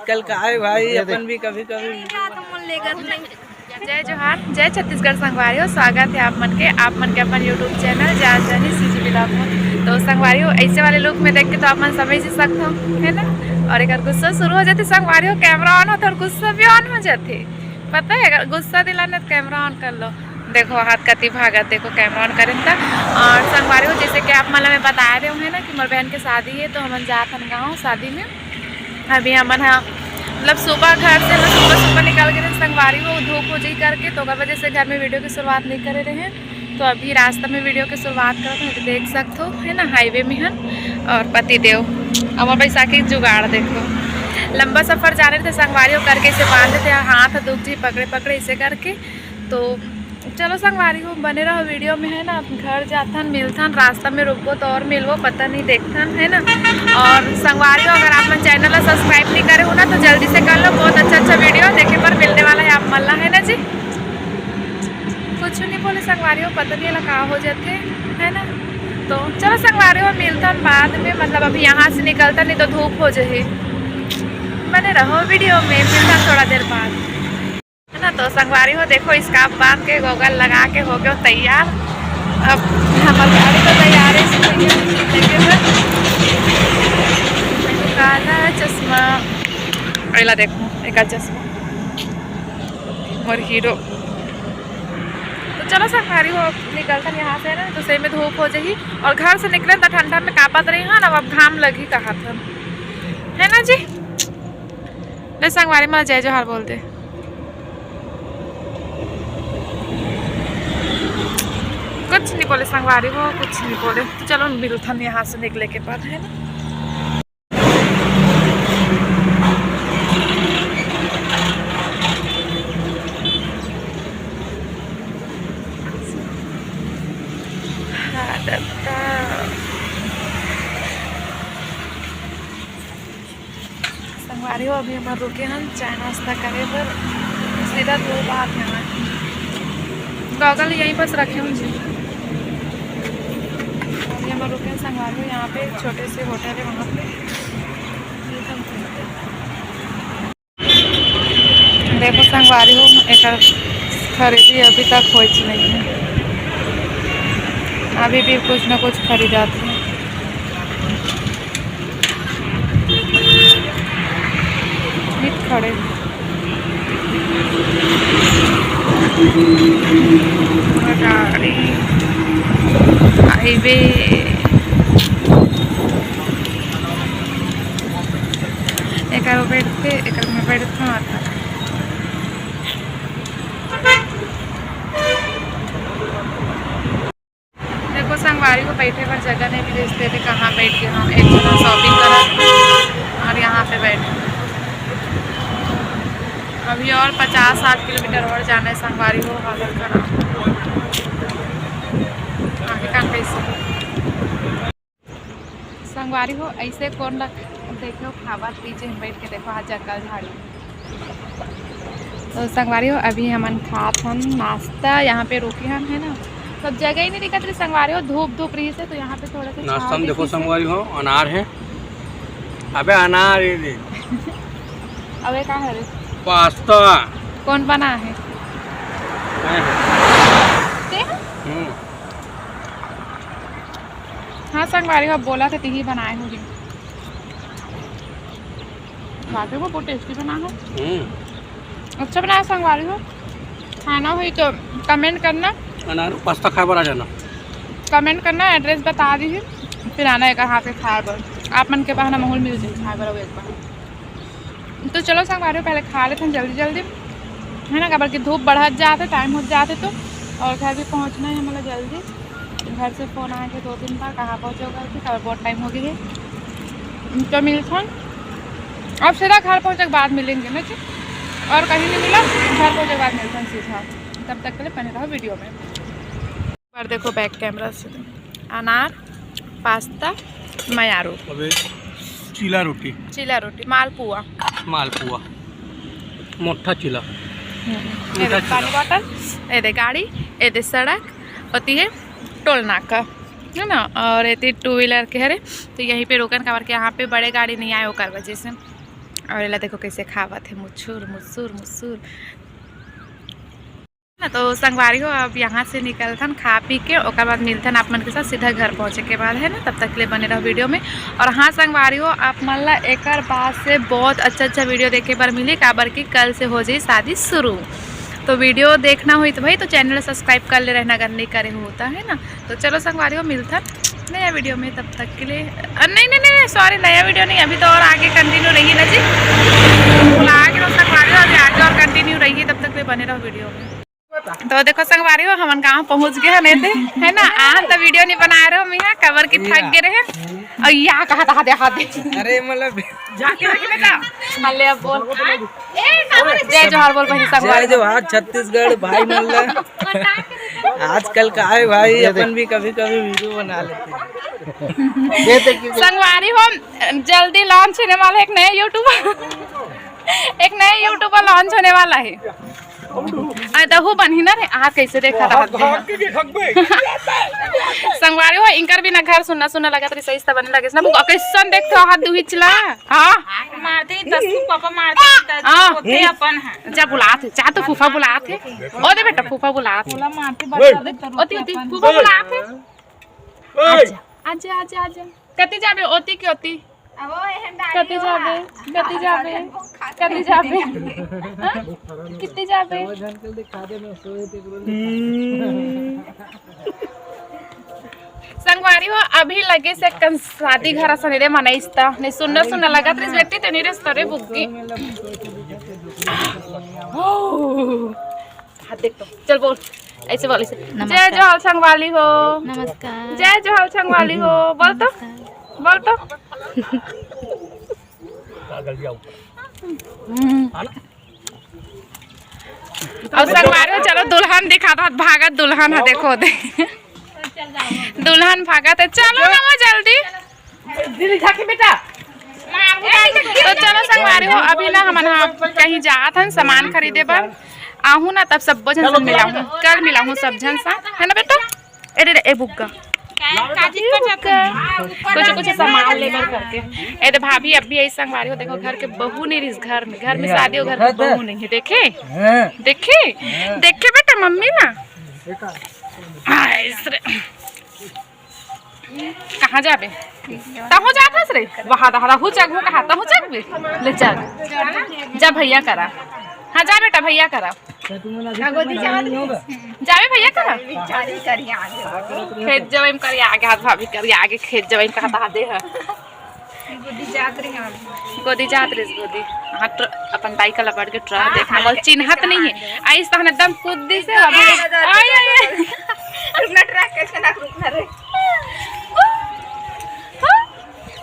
आजकल का है भाई, अपन भी कभी कभी। जय जोहार, जय छत्तीसगढ़ संगवारियों, स्वागत है आप मन के अपन यूट्यूब चैनल जानी सीजी ब्लॉग में। तो संगवारियों ऐसे वाले लुक में देख के तो आप मन समझ ही सकते हो, है ना। और एक गुस्सा शुरू हो जाते संगवारियों, कैमरा ऑन होता और गुस्सा भी ऑन हो जाते। पता है अगर गुस्सा दिलाने तो कैमरा ऑन कर लो। देखो हाथ कति भागत, देखो कैमरा ऑन करें था। और संगवारियों जैसे कि आप मतलब मैं बता रहे हो है ना कि मेरी बहन की शादी है, तो हम जात हन गाँव शादी में। अभी हमन हाँ मतलब सुबह घर से मैं सुबह निकल गए संगवारी वो धूप हो जी करके, तो वजह से घर में वीडियो की शुरुआत नहीं करे रहे हैं। तो अभी रास्ता में वीडियो की शुरुआत करते हैं, तो देख सकते हो है ना हाईवे में है। और पति देव और बैसाखी जुगाड़ देखो, लंबा सफ़र जा रहे थे संगवारी करके इसे बांधे थे, हाथ दुख जी पकड़े इसे करके। तो चलो संगवारी हो बने रहो वीडियो में है ना। घर जाथन मिलथन, रास्ता में रुकबो तो और मिलबो पता नहीं देखथन है ना। और संगवारी हो अगर आप मन चैनल ला सब्सक्राइब नहीं करे हो ना तो जल्दी से कर लो, बहुत अच्छा वीडियो देखे पर मिलने वाला है आप मल्ला है ना जी। कुछ नहीं बोले संगवारी हो, पता नहीं लगा हो जाते है ना। तो चलो संगवारी हो मिलथन बाद में, मतलब अभी यहाँ से निकलता नहीं तो धूप हो जाए। बने रहो वीडियो में, मिलता थोड़ा देर बाद है ना। तो संगवारी हो देखो स्कार्फ बांध के गोगल लगा के हो गए तैयार। अब हमारी गाड़ी तो तैयार है, काला चश्मा अला देखो एक चश्मा और हीरो। तो चलो संगवारी हो निकलता यहाँ से ना, तो सही में धूप हो जाएगी। और घर से निकले तो ठंडा में कापत रही है ना, अब घाम लगी कहा था है ना जी। नहीं संगवारी में जय जोहार बोलते, कुछ नहीं बोले संगवारी हो, कुछ नहीं बोले। तो चलो मिलथन यहाँ से निकले के बाद है ना। संगवारी हो अभी हमारे रुके हम चाय नाश्ता करे पर, सीधा 2 बार यहाँ गॉगल यहीं पर रखे हूँ जी। अभी हम रुके हैं संगवारी हो यहाँ पे, छोटे से होटल है वहाँ पे। देखो संगवारी हो एक खरीदी अभी तक हो नहीं है, अभी भी कुछ ना कुछ खरीदाते हैं। खड़े गाड़ी हाईवे एक बैठते एक में बैठते आता। देखो संगवारी को बैठे पर जगह नहीं भेजते थे, कहाँ बैठ के हम एक जगह शॉपिंग करा और यहाँ पे बैठे। अभी और 50-60 किलोमीटर और जाना है संगवारी हो, हालत खराब आगे काम कैसे संगवारी हो ऐसे कौन देखो खावा पीछे हम बैठ के देखो हाथ जगह झाड़ी। तो संगवारी हो अभी हमन खात हम नाश्ता, यहाँ पे रुके हम है ना। सब जगह ही नहीं दिखत रही संगवारी हो, धूप रही से, तो यहाँ पे थोड़ा सा नाश्ता में देखो संगवारी हो अनार है, अबे अनार ये अबे का है पास्ता कौन बना है? हाँ संगवारी हो बोला था ही बनाए होगी, वाकई वो बहुत टेस्टी बना है। अच्छा बनाया संगवारी हो, खाना हुई तो कमेंट करना, अनार पास्ता खाए पर आ जाना, कमेंट करना, एड्रेस बता दीजिए, फिर आना एक यहाँ पे खाए बर आप मन के बहाना माहौल मिल जाए खाए बर एक बार। तो चलो संगवारी पहले खा लेते हैं जल्दी है ना, कबर की धूप बढ़त जाते टाइम हो जाते तो। और घर भी पहुंचना है हमारा जल्दी, घर से फ़ोन आए थे 2 दिन बाद कहाँ पहुँचोगा कि खबर बहुत टाइम हो गई है। तो मिलथन अब सीधा घर पहुँचे के बाद मिलेंगे ना जी, और कहीं नहीं मिला घर पहुँचे के बाद मिलथन सीधा। तब तक के लिए बने रहो वीडियो में। पर देखो बैक कैमरा से अनार पास्ता मयारू चीला रोटी मालपुआ मोटा चीला पानी बॉटल, ये गाड़ी, ये सड़क होती है टोल नाका है ना। और ये 2 व्हीलर के हरे, तो यहीं पे रोकन कवर के यहाँ पे बड़े गाड़ी नहीं आए होकर वजह से और एला देखो कैसे खावत है मुछुर मुसुर मुसुर ना। तो संगवारी हो अब यहाँ से निकलथन खा पी के और बाद मिलथन आप मन के साथ सीधा घर पहुँचे के बाद है ना। तब तक के लिए बने रहो वीडियो में। और हाँ संगवारी हो आप मन ला एक बाद से बहुत अच्छा वीडियो देखे बार मिली काबर की कल से हो जाए शादी शुरू। तो वीडियो देखना हुई तो भाई तो चैनल सब्सक्राइब कर ले रहना अगर नहीं करे होता है ना। तो चलो संगवारी हो मिलता नया वीडियो में, तब तक के लिए नहीं सॉरी नया वीडियो नहीं, अभी तो और आगे कंटिन्यू रही ना जी, आगे तो संगवारी हो अभी आगे और कंटिन्यू रही, तब तक के लिए बने रहो वीडियो में। तो देखो संगवारी हो हम गाँव पहुँच गए है ना। तो वीडियो नहीं बना रहे हो मियाँ कबर की थक गए रहे और यहाँ कहा था अरे मतलब जाके बोल जय जोहार बोल भाई संगवारी जय जोहार छत्तीसगढ़ भाई मतलब आजकल का है भाई अपन भी कभी कभी वीडियो बना लेते हैं। संगवारी हो जल्दी लॉन्च होने वाला एक नया यूट्यूबर लॉन्च होने वाला है। दहू बनी ना रे आ कैसे देखा रहा संगवारी हो इनकर भी ना घर सुनना लगा तरी सही से बने लगे ना कैसन देखते हो हाथ दुही चला हां मारते दसू पापा मारते ओते अपन है जा बुलाते जा तो फूफा बुलाते ओ दे बेटा फूफा बुलाते बोला मारते बता दे ओती फूफा बुलाते आजा आजा आजा कति जाबे ओती की ओती कति जाबे कितनी जाबे संगवारी हो अभी लगे से शादी घर सनेरे मनाइस्ता नहीं सुनना लगा त्रिस व्यक्ति तनी रे स्तरे बुग्गी हाथ देख तो चल बोल ऐसे बोल ऐसे जय जोहार संगवाली हो नमस्कार जय जोहार संगवाली हो बोल तो और संगवारी हो चलो दुल्हन दिखा दो भागत दुल्हन है देखो दे दुल्हन भागत है चलो ना वो जल्दी बेटा तो चलो संगवारी हो अभी ना हम कहीं जात हन सामान खरीदे पर आहू ना तब सब जन से मिला हूँ कल मिला हूँ सब जन सा है ना बेटा ए बुग्गा कुछ सामान लेकर करके ए तो भाभी अब भी ऐसी संगवारी हो देखो घर के बहू नहीं रही घर में शादी हो घर में बहू नहीं है देखे बेटा मम्मी ना कहाँ जाबे तहु जात रे वहाँ दहु चगू कहा तहु चगबे ले चल जा भैया करा हाँ जा बेटा भैया करा जावे भैया करा खेत जब करिए आगे हाथ भाभी करिए आगे खेत जब कहता दे है गोदी जात रे गोदी हाँ अपन बाइक वाला बढ़ के ट्रक देखना बोल चिन्हत नहीं है आई तहन एकदम खुदी से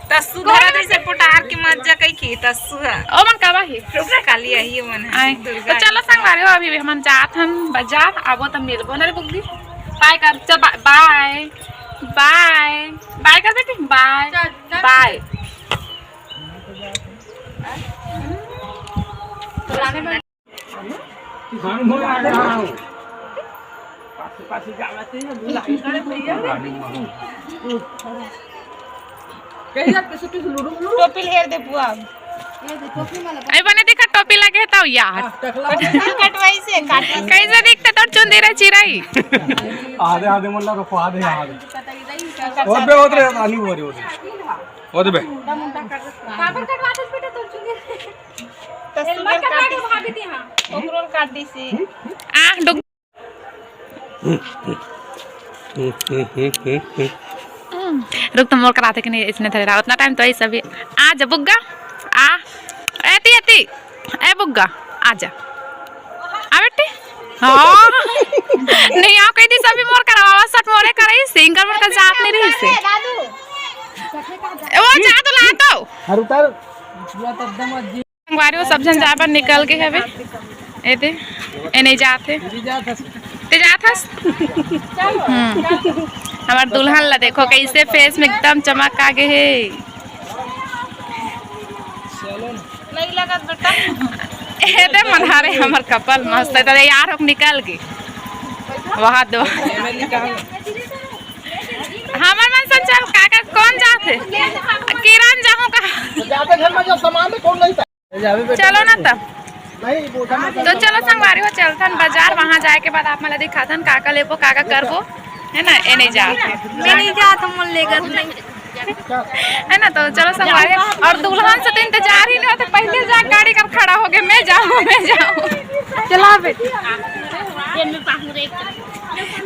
तस्सु धरा से पुटार की मज्जा कई की तस्सु ओ मन का बाही काली आई मन तो चलो संगवारी हो अभी हम जात हम बाजार आबो त मिलबो ना रे बुग्गी बाय कर चल बाय बाय बाय कर बेटी बाय बाय टोपी हेर दे बुआ आई बने देखा टोपी लगे है तो यार कटवाई से काट कैसे दिखते तो चुंदी रे चिराई आधे मोल्ला रखो आधे ओदे आनी बोरी ओदे बे काबर कटवा दे बेटा तो चुंदी तस्वीर काट के भाभी दी हां ओकरोल काट दी से आ डुग रुक तुम और कराते कि नहीं इसने थोड़ा रहा उतना टाइम तो ऐसा भी आ जा बुग्गा आ एती ए बुग्गा आ जा आ बेटे हाँ नहीं आओ कहीं सभी मोर करावा सट मोरे कराई सिंगर मोर का जात नहीं रही से वो जा तो ला तो हर उतार पूरा तब दम संगवारी वो सब जन जा पर निकल के हवे एते ए नहीं जाते ते जाथस हमार दुल्हन ला देखो कैसे फेस में एकदम चमक आ गए है नहीं लगा बेटा एते मधारे हमर कपल मस्त है यार हम निकल गए वहां दो हमर मन से चल काका कौन जाते किरण जाहू का जाते घर में जो सामान में कौन नहीं जावे बेटा चलो ना तब। तो चलो संगवारी हो चलतन बाजार, वहाँ जाए के बाद आप मला दिखातन काका लेबो काका करबो, है ना। ए नहीं जा नहीं जात हम लेकर नहीं है ना। तो चलो संगवारी, और दुल्हन से तो इंतजार ही नहीं होता, पहले जा गाड़ी कर खड़ा हो गए, मैं जाऊँ। चला बेटी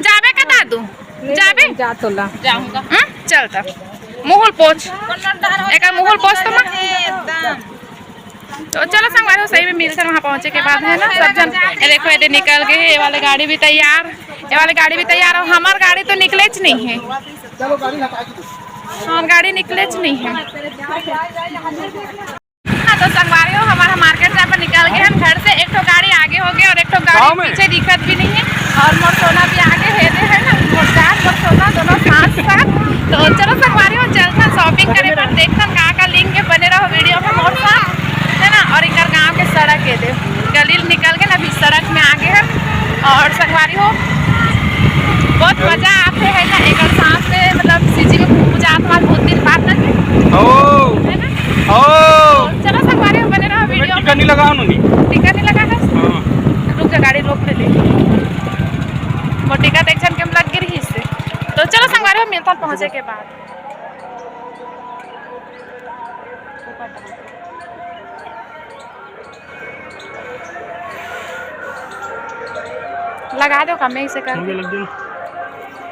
जाबे का दादू, जाबे जा तोला जाऊंगा। चलता मुहुल पोछ, एक मुहुल पोछ तो मां। तो चलो संगवारी हो सही में मिलकर वहाँ पहुँचे के बाद, है ना, सब जन ये देखो ये निकल गए। ये वाले गाड़ी भी तैयार, ये वाले गाड़ी भी तैयार, और हमार गाड़ी तो निकलेच नहीं है। हमार गाड़ी निकलेच नहीं है। हाँ तो संगवारी हो हमारा मार्केट से पर निकल गए हम घर से। एक तो गाड़ी आगे हो गई और एक तो गाड़ी पीछे दिखत भी नहीं है, और मोर सोना भी आगे है ना, मोर जान मोर सोना दोनों साथ साथ। तो चलो संगवारी हो चलता शॉपिंग करे पर देखता का लिंक के बने रहो वीडियो में मोर साथ, है ना। और इनका गाँव के सड़क के दे गली निकल के ना, अभी सड़क में आगे है। और संगवारी हो बहुत मजा आते है ना, एक सांस से मतलब सीजी में पूजा आत्मा बहुत दिन बाद ना, है ना। चलो संगवारी हो बने रहो वीडियो। टिकट नहीं लगा उन्होंने, टिकट नहीं लगा है, रुक जा गाड़ी रोक ले वो टिकट एक जन के लग गिर ही इससे। तो चलो संगवारी हो मिलता पहुँचे के बाद। लगा दो कम से कर।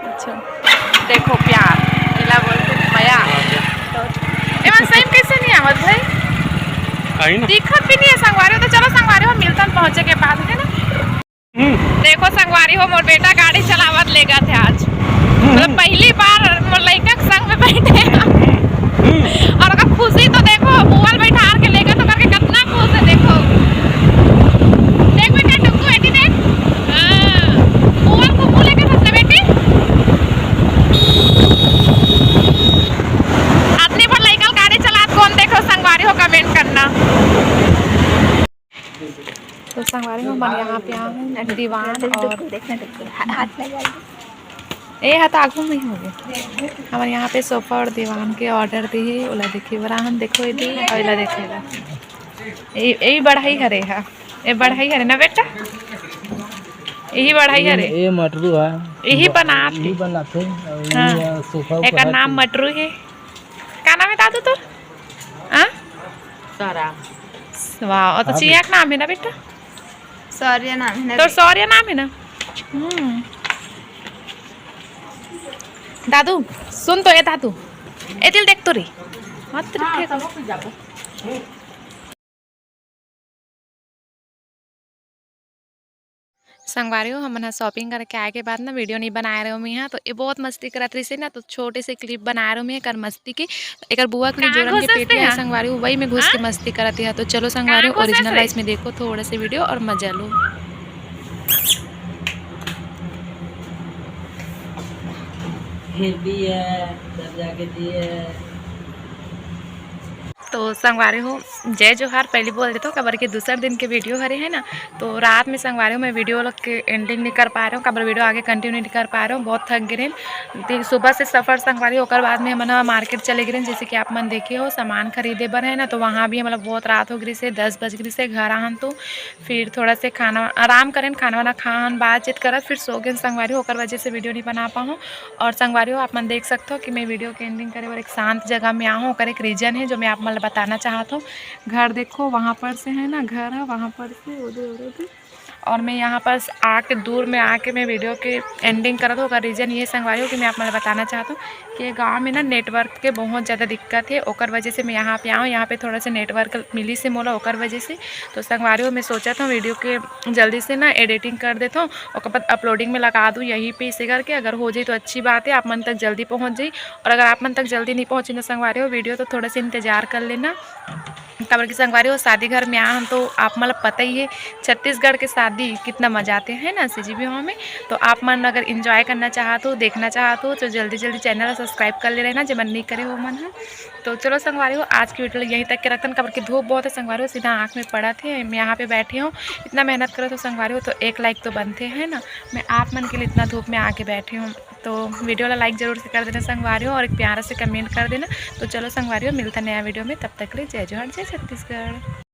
अच्छा देखो प्यार मिला बोलते मया एवं सही कैसे नहीं आवत भाई, दिक्कत भी नहीं है संगवारी हो। तो चलो संगवारी हो मिलता पहुँचे के बाद, है ना। देखो संगवारी हो मोर बेटा गाड़ी चलावत लेगा थे आज, मतलब पहली बार मोर लड़का के संग में बैठे। और अगर खुशी तो देखो बुआल बैठा के लेगा तो करके कितना खुश है। देखो देख बेटा टुक्कू बेटी देख, बुआल को मुँह लेके फंसे बेटी। अपने पर लड़का गाड़ी चलात कौन देखो संगवारी हो कमेंट करना। तो संगवारी हो मन यहाँ पे आऊँ दीवान और हाथ लगा ए हाथ आगू में हो गए हमारे यहाँ पे सोफा और दीवान के ऑर्डर दिए। ओला देखिए बराहन देखो ये और इला देखेला यही बढ़ाई हरे है, ये बढ़ाई हरे ना बेटा, यही बढ़ाई हरे, ये मटरू है, यही बनाते यही बनाते। हाँ सोफा एक नाम मटरू है। क्या नाम है दादू तो? हाँ सारा वाह, और तो चिया का नाम है ना बेटा? सौर्य नाम है ना। तो सौर्य नाम है ना। दादू सुन तो ये दादू ए दिल देख तो रे मत संगवारी हो हम शॉपिंग करके आए के बाद ना वीडियो नहीं बना रहे हो मैं यहाँ। तो ये बहुत मस्ती करत रही से ना, तो छोटे से क्लिप बना रहे हो मैं कर मस्ती की। एक बुआ के लिए जोरन के पेट है संगवारी हो, वही में घुस के मस्ती करती है। तो चलो संगवारी हो ओरिजिनल लाइफ में देखो थोड़ा से वीडियो और मजा लो। तो संगवारी हो जय जोहार पहले बोल देता हूँ कबर के दूसरे दिन के वीडियो हरे है ना। तो रात में संगवारी हो मैं वीडियो लग के एंडिंग नहीं कर पा रहा हूँ, कबर वीडियो आगे कंटिन्यू नहीं कर पा रहा हूँ, बहुत थक गिरे। सुबह से सफ़र संगवारी होकर बाद में हम मार्केट चले गए, जैसे कि आप मन देखे हो सामान खरीदे बर है ना। तो वहाँ भी मतलब बहुत रात हो गई से 10 बज गई से घर आहन। तो फिर थोड़ा से खाना आराम करें, खाना वाना खान बातचीत कर फिर सो गए संगवारी होकर वजह से वीडियो नहीं बना पाऊँ। और संगवारी हो आप मन देख सकते हो कि मैं वीडियो के एंडिंग करे और एक शांत जगह में आऊँ और एक रीजन है जो मैं आप मन बताना चाहता हूँ। घर देखो वहाँ पर से है ना, घर है वहाँ पर से उधर और मैं यहाँ पर आके दूर में आके मैं वीडियो के एंडिंग कर दूँ। रीज़न ये संगवारी हो कि मैं आप मैं बताना चाहता हूँ कि गांव में ना नेटवर्क के बहुत ज़्यादा दिक्कत है, ओकर वजह से मैं यहाँ पे आऊँ। यहाँ पे थोड़ा सा नेटवर्क मिली से मोला ओकर वजह से। तो संगवारी हो मैं सोचा था वीडियो के जल्दी से ना एडिटिंग कर देता हूँ और बाद अपलोडिंग में लगा दूँ यहीं पर इसे करके। अगर हो जाए तो अच्छी बात है, आप मन तक जल्दी पहुँच जाए। और अगर आप मन तक जल्दी नहीं पहुँचे ना संगवारी हो वीडियो तो थोड़ा सा इंतज़ार कर लेना। कबर की संगवारी हो शादी घर में हम तो आप मतलब पता ही है छत्तीसगढ़ के शादी कितना मजा आते हैं ना CGV हॉल में। तो आप मन अगर एंजॉय करना चाहते हो देखना चाहते हो तो जल्दी जल्दी चैनल सब्सक्राइब कर ले रहना, जो मन नहीं करे वो मन है। तो चलो संगवारी हो आज की वीडियो यहीं तक के रखन। कबर की धूप बहुत है संगवारी हो, सीधा आँख में पड़ा थे। मैं यहाँ पे बैठी हूँ, इतना मेहनत करो तो संगवारी हो तो एक लाइक तो बनते हैं ना। मैं आप मन के लिए इतना धूप में आके बैठी हूँ, तो वीडियो वाला लाइक ज़रूर से कर देना संगवारी हो और एक प्यारा से कमेंट कर देना। तो चलो संगवारी हो मिलता नया वीडियो में, तब तक के लिए जय जोहार जय छत्तीसगढ़।